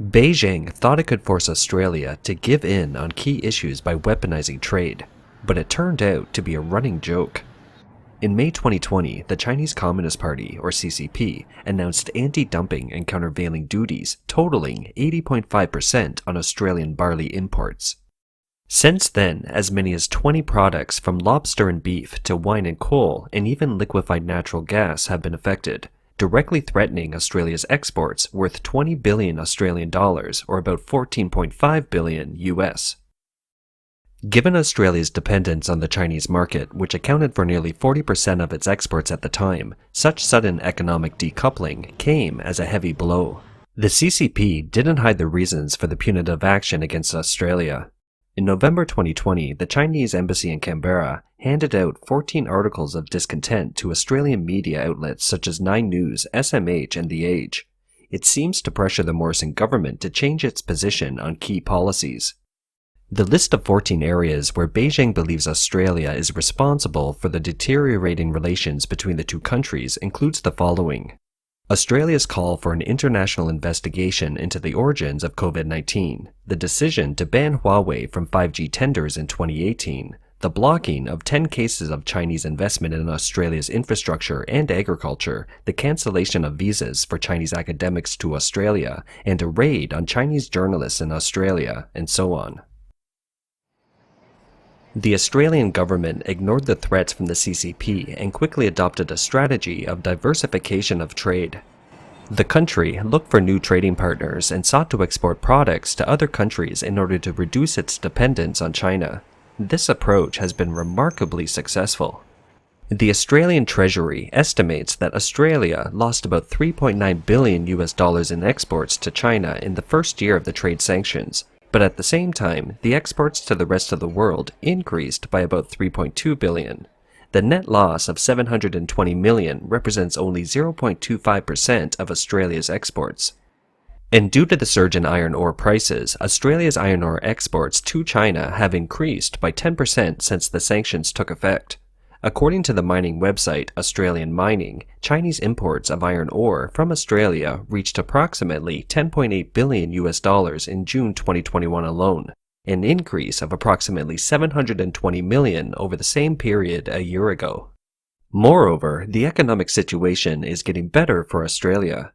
Beijing thought it could force Australia to give in on key issues by weaponizing trade, but it turned out to be a running joke. In May 2020, the Chinese Communist Party, or CCP, announced anti-dumping and countervailing duties totaling 80.5% on Australian barley imports. Since then, as many as 20 products from lobster and beef to wine and coal and even liquefied natural gas have been affected, directly threatening Australia's exports worth 20 billion Australian dollars, or about 14.5 billion US. Given Australia's dependence on the Chinese market, which accounted for nearly 40% of its exports at the time, such sudden economic decoupling came as a heavy blow. The CCP didn't hide the reasons for the punitive action against Australia. In November 2020, the Chinese embassy in Canberra handed out 14 articles of discontent to Australian media outlets such as 9 News, SMH, and The Age. It seems to pressure the Morrison government to change its position on key policies. The list of 14 areas where Beijing believes Australia is responsible for the deteriorating relations between the two countries includes the following: Australia's call for an international investigation into the origins of COVID-19, the decision to ban Huawei from 5G tenders in 2018, the blocking of 10 cases of Chinese investment in Australia's infrastructure and agriculture, the cancellation of visas for Chinese academics to Australia, and a raid on Chinese journalists in Australia, and so on. The Australian government ignored the threats from the CCP and quickly adopted a strategy of diversification of trade. The country looked for new trading partners and sought to export products to other countries in order to reduce its dependence on China. This approach has been remarkably successful. The Australian Treasury estimates that Australia lost about $3.9 billion in exports to China in the first year of the trade sanctions, but at the same time, the exports to the rest of the world increased by about $3.2 billion. The net loss of $720 million represents only 0.25% of Australia's exports. And due to the surge in iron ore prices, Australia's iron ore exports to China have increased by 10% since the sanctions took effect. According to the mining website Australian Mining, Chinese imports of iron ore from Australia reached approximately $10.8 billion in June 2021 alone, an increase of approximately $720 million over the same period a year ago. Moreover, the economic situation is getting better for Australia.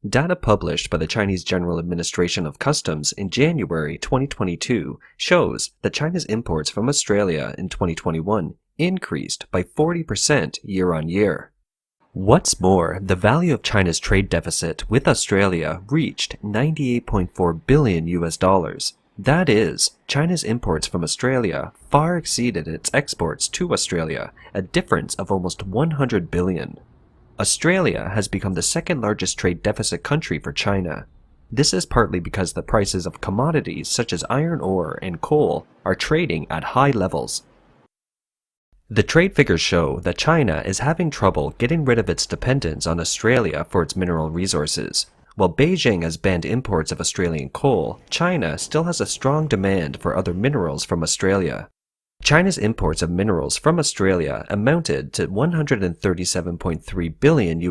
Data published by the Chinese General Administration of Customs in January 2022 shows that China's imports from Australia in 2021 increased by 40% year-on-year. What's more, the value of China's trade deficit with Australia reached $98.4 billion. That is, China's imports from Australia far exceeded its exports to Australia, a difference of almost $100 billion. Australia has become the second largest trade deficit country for China. This is partly because the prices of commodities such as iron ore and coal are trading at high levels. The trade figures show that China is having trouble getting rid of its dependence on Australia for its mineral resources. While Beijing has banned imports of Australian coal, China still has a strong demand for other minerals from Australia. China's imports of minerals from Australia amounted to $137.3 billion in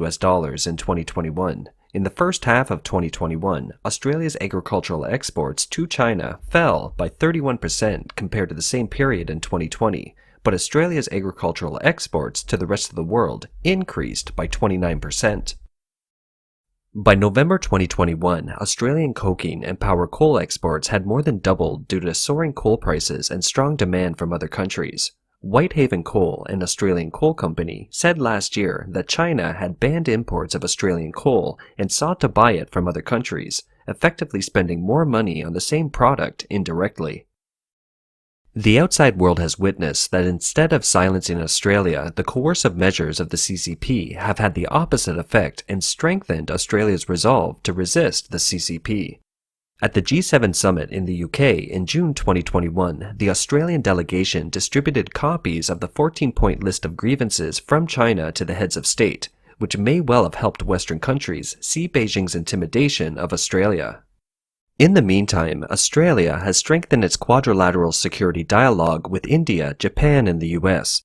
2021. In the first half of 2021, Australia's agricultural exports to China fell by 31% compared to the same period in 2020, but Australia's agricultural exports to the rest of the world increased by 29%. By November 2021, Australian coking and power coal exports had more than doubled due to soaring coal prices and strong demand from other countries. Whitehaven Coal, an Australian coal company, said last year that China had banned imports of Australian coal and sought to buy it from other countries, effectively spending more money on the same product indirectly. The outside world has witnessed that instead of silencing Australia, the coercive measures of the CCP have had the opposite effect and strengthened Australia's resolve to resist the CCP. At the G7 summit in the UK in June 2021, the Australian delegation distributed copies of the 14-point list of grievances from China to the heads of state, which may well have helped Western countries see Beijing's intimidation of Australia. In the meantime, Australia has strengthened its quadrilateral security dialogue with India, Japan, and the US.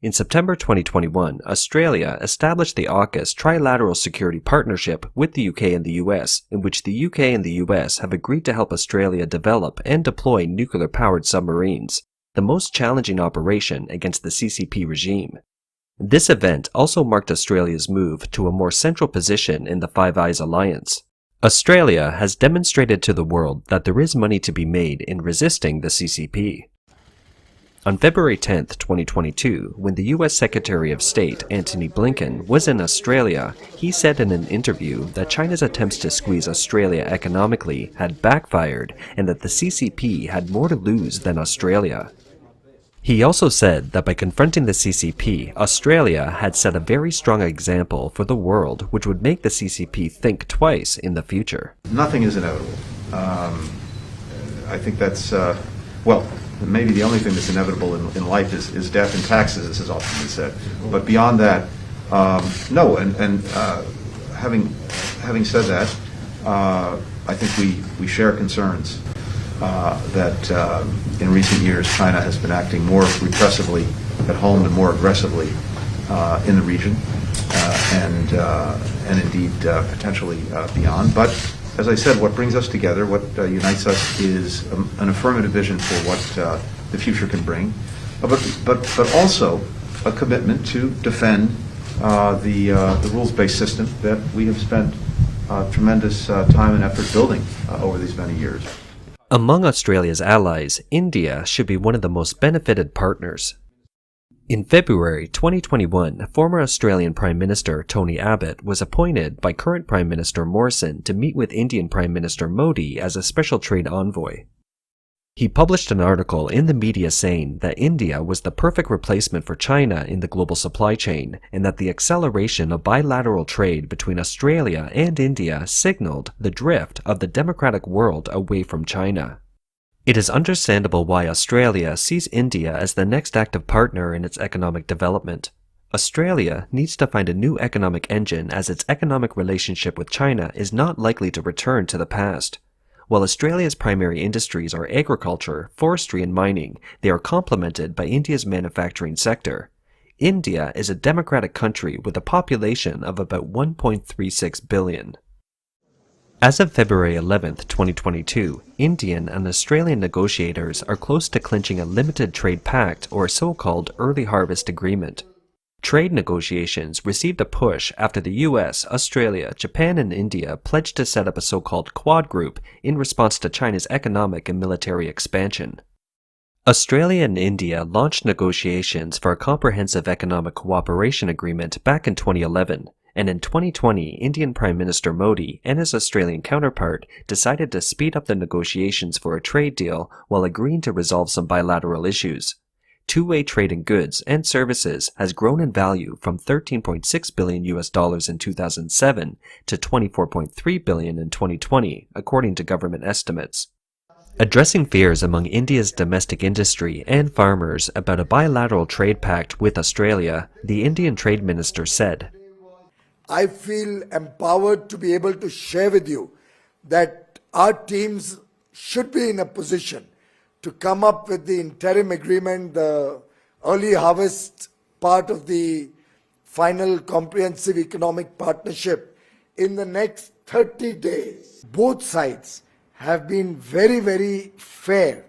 In September 2021, Australia established the AUKUS Trilateral Security Partnership with the UK and the US, in which the UK and the US have agreed to help Australia develop and deploy nuclear-powered submarines, the most challenging operation against the CCP regime. This event also marked Australia's move to a more central position in the Five Eyes alliance. Australia has demonstrated to the world that there is money to be made in resisting the CCP. On February 10, 2022, when the U.S. Secretary of State Antony Blinken was in Australia, he said in an interview that China's attempts to squeeze Australia economically had backfired and that the CCP had more to lose than Australia. He also said that by confronting the CCP, Australia had set a very strong example for the world which would make the CCP think twice in the future. Nothing is inevitable. I think that's, well, maybe the only thing that's inevitable in life is death and taxes, as has often been said. But beyond that, no. And having said that, I think we share concerns that in recent years China has been acting more repressively at home and more aggressively in the region, and indeed potentially beyond. But as I said, what brings us together, what unites us, is an affirmative vision for what the future can bring, but also a commitment to defend the rules-based system that we have spent tremendous time and effort building over these many years. Among Australia's allies, India should be one of the most benefited partners. In February 2021, former Australian Prime Minister Tony Abbott was appointed by current Prime Minister Morrison to meet with Indian Prime Minister Modi as a special trade envoy. He published an article in the media saying that India was the perfect replacement for China in the global supply chain, and that the acceleration of bilateral trade between Australia and India signaled the drift of the democratic world away from China. It is understandable why Australia sees India as the next active partner in its economic development. Australia needs to find a new economic engine as its economic relationship with China is not likely to return to the past. While Australia's primary industries are agriculture, forestry, and mining, they are complemented by India's manufacturing sector. India is a democratic country with a population of about 1.36 billion. As of February 11, 2022, Indian and Australian negotiators are close to clinching a limited trade pact or so-called early harvest agreement. Trade negotiations received a push after the US, Australia, Japan, and India pledged to set up a so-called Quad Group in response to China's economic and military expansion. Australia and India launched negotiations for a comprehensive economic cooperation agreement back in 2011, and in 2020, Indian Prime Minister Modi and his Australian counterpart decided to speed up the negotiations for a trade deal while agreeing to resolve some bilateral issues. Two-way trade in goods and services has grown in value from $13.6 billion in 2007 to $24.3 billion in 2020, according to government estimates. Addressing fears among India's domestic industry and farmers about a bilateral trade pact with Australia, the Indian Trade Minister said, I feel empowered to be able to share with you that our teams should be in a position to come up with the interim agreement, the early harvest part of the final comprehensive economic partnership in the next 30 days. Both sides have been very, very fair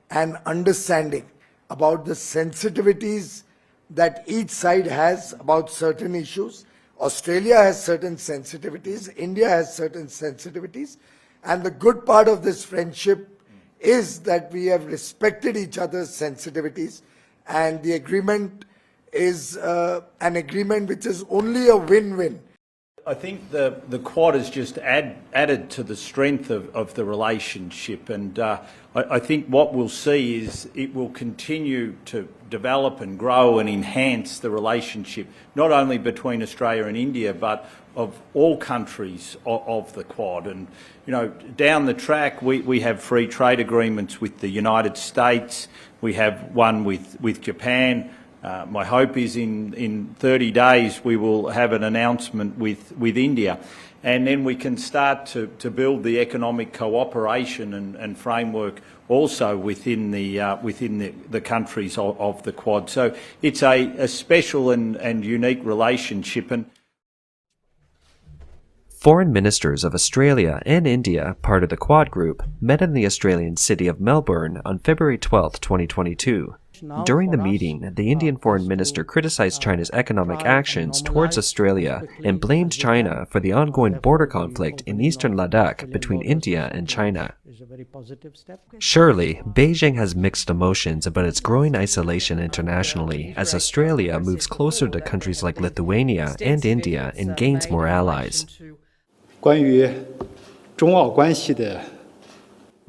and understanding about the sensitivities that each side has about certain issues. Australia has certain sensitivities, India has certain sensitivities, and the good part of this friendship is that we have respected each other's sensitivities, and the agreement is an agreement which is only a win-win. I think the Quad has just added to the strength of the relationship, and I think what we'll see is it will continue to develop and grow and enhance the relationship, not only between Australia and India, but of all countries of the Quad. And, you know, down the track, we have free trade agreements with the United States, we have one with Japan. My hope is in 30 days we will have an announcement with India. and then we can start to build the economic cooperation and framework also within the countries of the Quad. So it's a special and unique relationship. And Foreign ministers of Australia and India, part of the Quad Group, met in the Australian city of Melbourne on February 12, 2022. During the meeting, the Indian foreign minister criticized China's economic actions towards Australia and blamed China for the ongoing border conflict in eastern Ladakh between India and China. Surely, Beijing has mixed emotions about its growing isolation internationally as Australia moves closer to countries like Lithuania and India and gains more allies. 关于中澳关系的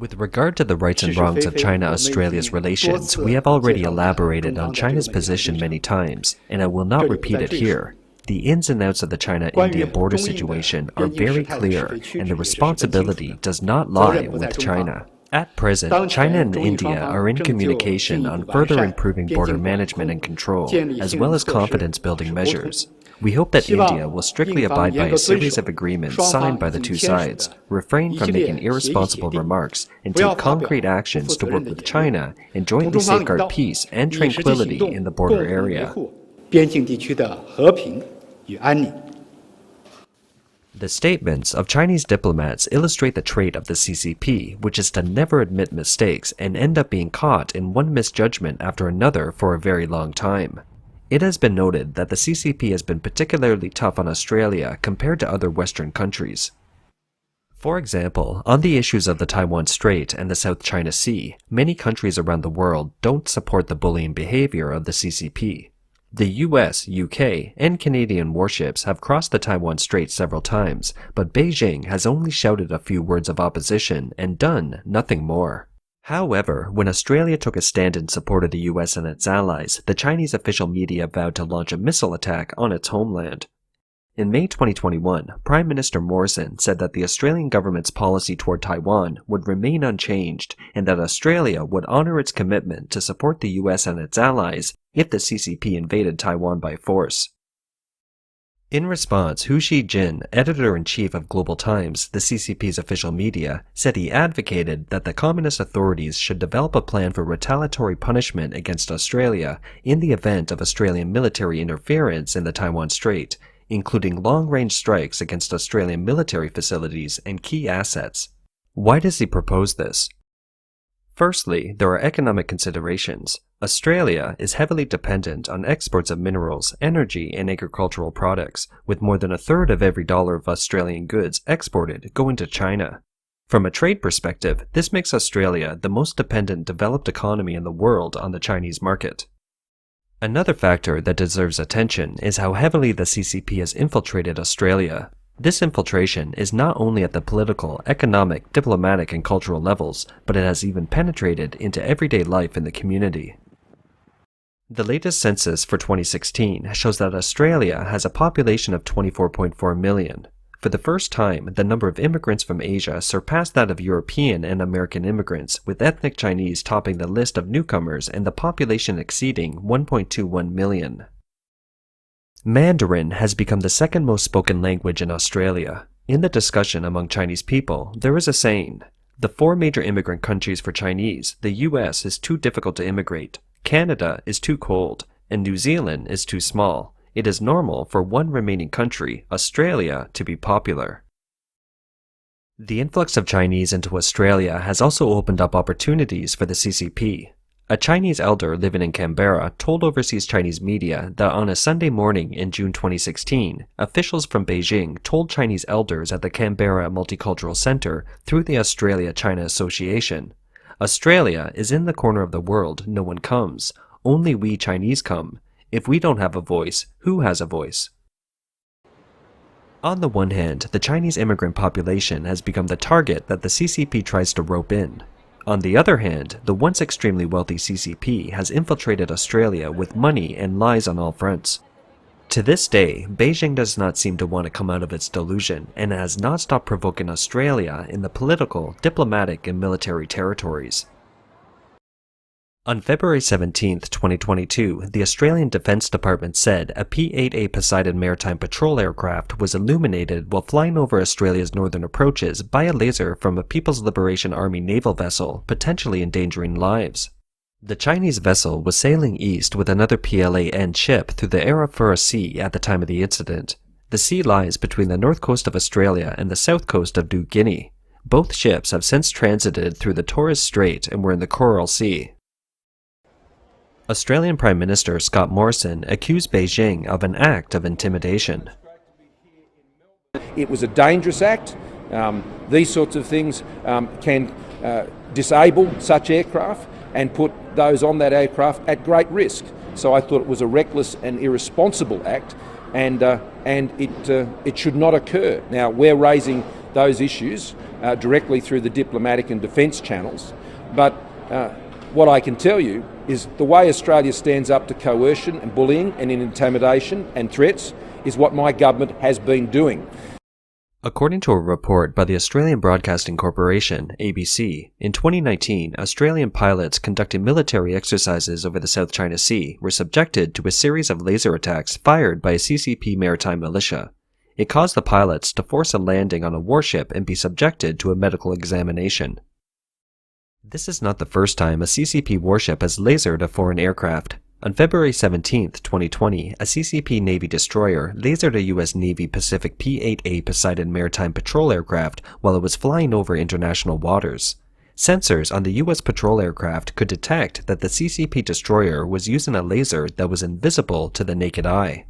With regard to the rights and wrongs of China-Australia's relations, we have already elaborated on China's position many times, and I will not repeat it here. The ins and outs of the China-India border situation are very clear, and the responsibility does not lie with China. At present, China and India are in communication on further improving border management and control, as well as confidence-building measures. We hope that India will strictly abide by a series of agreements signed by the two sides, refrain from making irresponsible remarks, and take concrete actions to work with China and jointly safeguard peace and tranquility in the border area. 边境地区的和平与安宁。 The statements of Chinese diplomats illustrate the trait of the CCP, which is to never admit mistakes and end up being caught in one misjudgment after another for a very long time. It has been noted that the CCP has been particularly tough on Australia compared to other Western countries. For example, on the issues of the Taiwan Strait and the South China Sea, many countries around the world don't support the bullying behavior of the CCP. The US, UK, and Canadian warships have crossed the Taiwan Strait several times, but Beijing has only shouted a few words of opposition and done nothing more. However, when Australia took a stand in support of the US and its allies, the Chinese official media vowed to launch a missile attack on its homeland. In May 2021, Prime Minister Morrison said that the Australian government's policy toward Taiwan would remain unchanged and that Australia would honor its commitment to support the US and its allies if the CCP invaded Taiwan by force. In response, Hu Xijin, editor-in-chief of Global Times, the CCP's official media, said he advocated that the communist authorities should develop a plan for retaliatory punishment against Australia in the event of Australian military interference in the Taiwan Strait, including long-range strikes against Australian military facilities and key assets. Why does he propose this? Firstly, there are economic considerations. Australia is heavily dependent on exports of minerals, energy, and agricultural products, with more than a third of every dollar of Australian goods exported going to China. From a trade perspective, this makes Australia the most dependent developed economy in the world on the Chinese market. Another factor that deserves attention is how heavily the CCP has infiltrated Australia. This infiltration is not only at the political, economic, diplomatic, and cultural levels, but it has even penetrated into everyday life in the community. The latest census for 2016 shows that Australia has a population of 24.4 million. For the first time, the number of immigrants from Asia surpassed that of European and American immigrants, with ethnic Chinese topping the list of newcomers and the population exceeding 1.21 million. Mandarin has become the second most spoken language in Australia. In the discussion among Chinese people, there is a saying, the four major immigrant countries for Chinese, the US is too difficult to immigrate, Canada is too cold, and New Zealand is too small. It is normal for one remaining country, Australia, to be popular. The influx of Chinese into Australia has also opened up opportunities for the CCP. A Chinese elder living in Canberra told overseas Chinese media that on a Sunday morning in June 2016, officials from Beijing told Chinese elders at the Canberra Multicultural Centre through the Australia-China Association, Australia is in the corner of the world no one comes. Only we Chinese come. If we don't have a voice, who has a voice? On the one hand, the Chinese immigrant population has become the target that the CCP tries to rope in. On the other hand, the once extremely wealthy CCP has infiltrated Australia with money and lies on all fronts. To this day, Beijing does not seem to want to come out of its delusion and has not stopped provoking Australia in the political, diplomatic, and military territories. On February 17, 2022, the Australian Defence Department said a P-8A Poseidon maritime patrol aircraft was illuminated while flying over Australia's northern approaches by a laser from a People's Liberation Army naval vessel, potentially endangering lives. The Chinese vessel was sailing east with another PLA-N ship through the Arafura Sea at the time of the incident. The sea lies between the north coast of Australia and the south coast of New Guinea. Both ships have since transited through the Torres Strait and were in the Coral Sea. Australian Prime Minister Scott Morrison accused Beijing of an act of intimidation. It was a dangerous act. These sorts of things can disable such aircraft and put those on that aircraft at great risk. So I thought it was a reckless and irresponsible act, and it should not occur. Now, we're raising those issues directly through the diplomatic and defence channels, but what I can tell you is the way Australia stands up to coercion and bullying and intimidation and threats is what my government has been doing. According to a report by the Australian Broadcasting Corporation, ABC, in 2019, Australian pilots conducting military exercises over the South China Sea were subjected to a series of laser attacks fired by a CCP maritime militia. It caused the pilots to force a landing on a warship and be subjected to a medical examination. This is not the first time a CCP warship has lasered a foreign aircraft. On February 17, 2020, a CCP Navy destroyer lasered a U.S. Navy Pacific P-8A Poseidon maritime patrol aircraft while it was flying over international waters. Sensors on the U.S. patrol aircraft could detect that the CCP destroyer was using a laser that was invisible to the naked eye.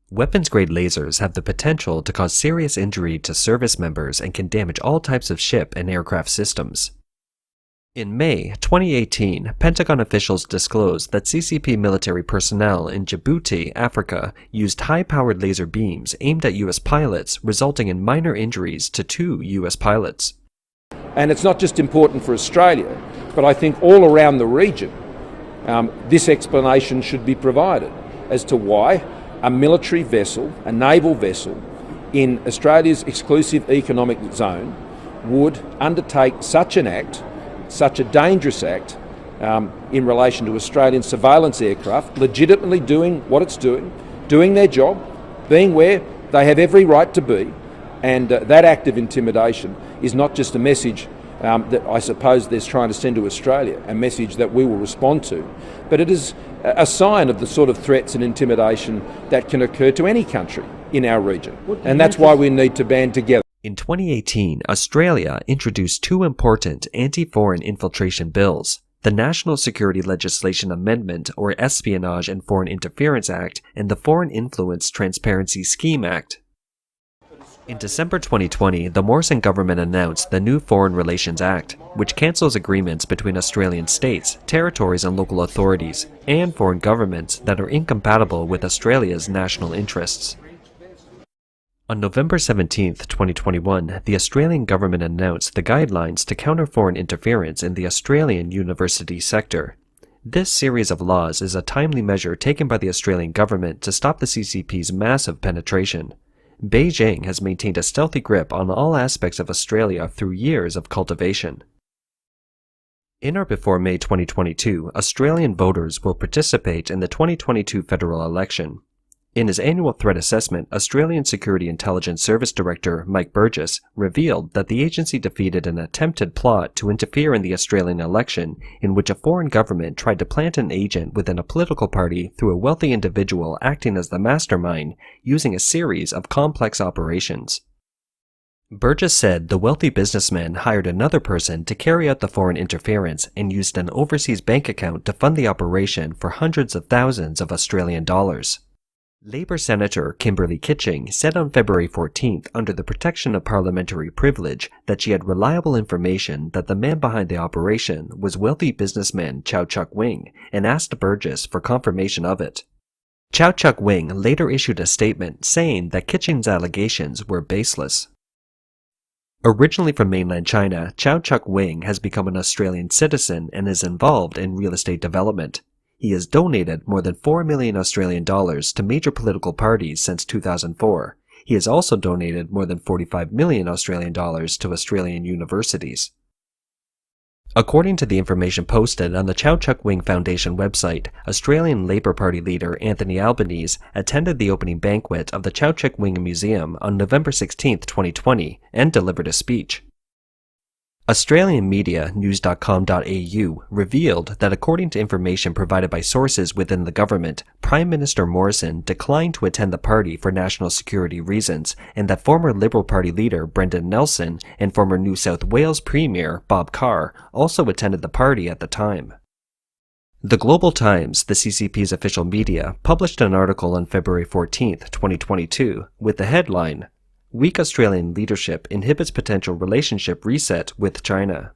Weapons-grade lasers have the potential to cause serious injury to service members and can damage all types of ship and aircraft systems. In May 2018, Pentagon officials disclosed that CCP military personnel in Djibouti, Africa, used high-powered laser beams aimed at U.S. pilots, resulting in minor injuries to 2 U.S. pilots. And it's not just important for Australia, but I think all around the region, this explanation should be provided as to why a military vessel, a naval vessel, in Australia's exclusive economic zone would undertake such an act, such a dangerous act, in relation to Australian surveillance aircraft, legitimately doing what it's doing their job, being where they have every right to be, and that act of intimidation is not just a message that I suppose they're trying to send to Australia, a message that we will respond to, but it is a sign of the sort of threats and intimidation that can occur to any country in our region, and that's why we need to band together. In 2018, Australia introduced 2 important anti-foreign infiltration bills, the National Security Legislation Amendment or Espionage and Foreign Interference Act and the Foreign Influence Transparency Scheme Act. In December 2020, the Morrison government announced the new Foreign Relations Act, which cancels agreements between Australian states, territories and local authorities, and foreign governments that are incompatible with Australia's national interests. On November 17, 2021, the Australian government announced the guidelines to counter foreign interference in the Australian university sector. This series of laws is a timely measure taken by the Australian government to stop the CCP's massive penetration. Beijing has maintained a stealthy grip on all aspects of Australia through years of cultivation. In or before May 2022, Australian voters will participate in the 2022 federal election. In his annual threat assessment, Australian Security Intelligence Service Director Mike Burgess revealed that the agency defeated an attempted plot to interfere in the Australian election in which a foreign government tried to plant an agent within a political party through a wealthy individual acting as the mastermind using a series of complex operations. Burgess said the wealthy businessman hired another person to carry out the foreign interference and used an overseas bank account to fund the operation for hundreds of thousands of Australian dollars. Labour Senator Kimberly Kitching said on February 14th, under the protection of parliamentary privilege, that she had reliable information that the man behind the operation was wealthy businessman Chow Chuk-Wing and asked Burgess for confirmation of it. Chow Chuk-Wing later issued a statement saying that Kitching's allegations were baseless. Originally from mainland China, Chow Chuk-Wing has become an Australian citizen and is involved in real estate development. He has donated more than 4 million Australian dollars to major political parties since 2004. He has also donated more than 45 million Australian dollars to Australian universities. According to the information posted on the Chow Chuk Wing Foundation website, Australian Labor Party leader Anthony Albanese attended the opening banquet of the Chow Chuk Wing Museum on November 16, 2020, and delivered a speech. Australian media news.com.au revealed that according to information provided by sources within the government, Prime Minister Morrison declined to attend the party for national security reasons, and that former Liberal Party leader Brendan Nelson and former New South Wales Premier Bob Carr also attended the party at the time. The Global Times, the CCP's official media, published an article on February 14, 2022, with the headline, "Weak Australian leadership inhibits potential relationship reset with China."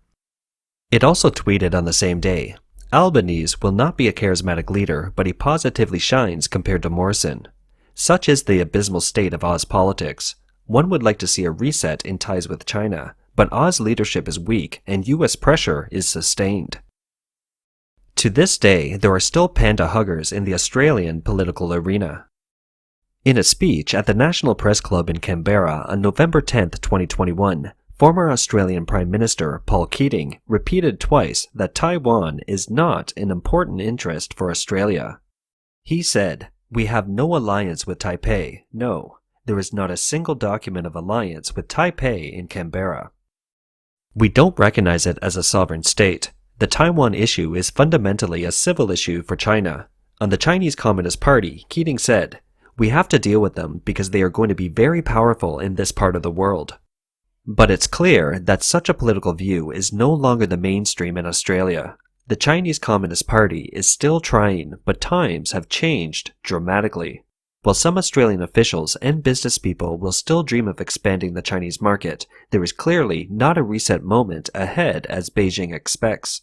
It also tweeted on the same day, "Albanese will not be a charismatic leader, but he positively shines compared to Morrison. Such is the abysmal state of Oz politics. One would like to see a reset in ties with China, but Oz leadership is weak and US pressure is sustained." To this day, there are still panda huggers in the Australian political arena. In a speech at the National Press Club in Canberra on November 10, 2021, former Australian Prime Minister Paul Keating repeated twice that Taiwan is not an important interest for Australia. He said, "We have no alliance with Taipei, no. There is not a single document of alliance with Taipei in Canberra. We don't recognize it as a sovereign state. The Taiwan issue is fundamentally a civil issue for China." On the Chinese Communist Party, Keating said, "We have to deal with them because they are going to be very powerful in this part of the world." But it's clear that such a political view is no longer the mainstream in Australia. The Chinese Communist Party is still trying, but times have changed dramatically. While some Australian officials and business people will still dream of expanding the Chinese market, there is clearly not a reset moment ahead as Beijing expects.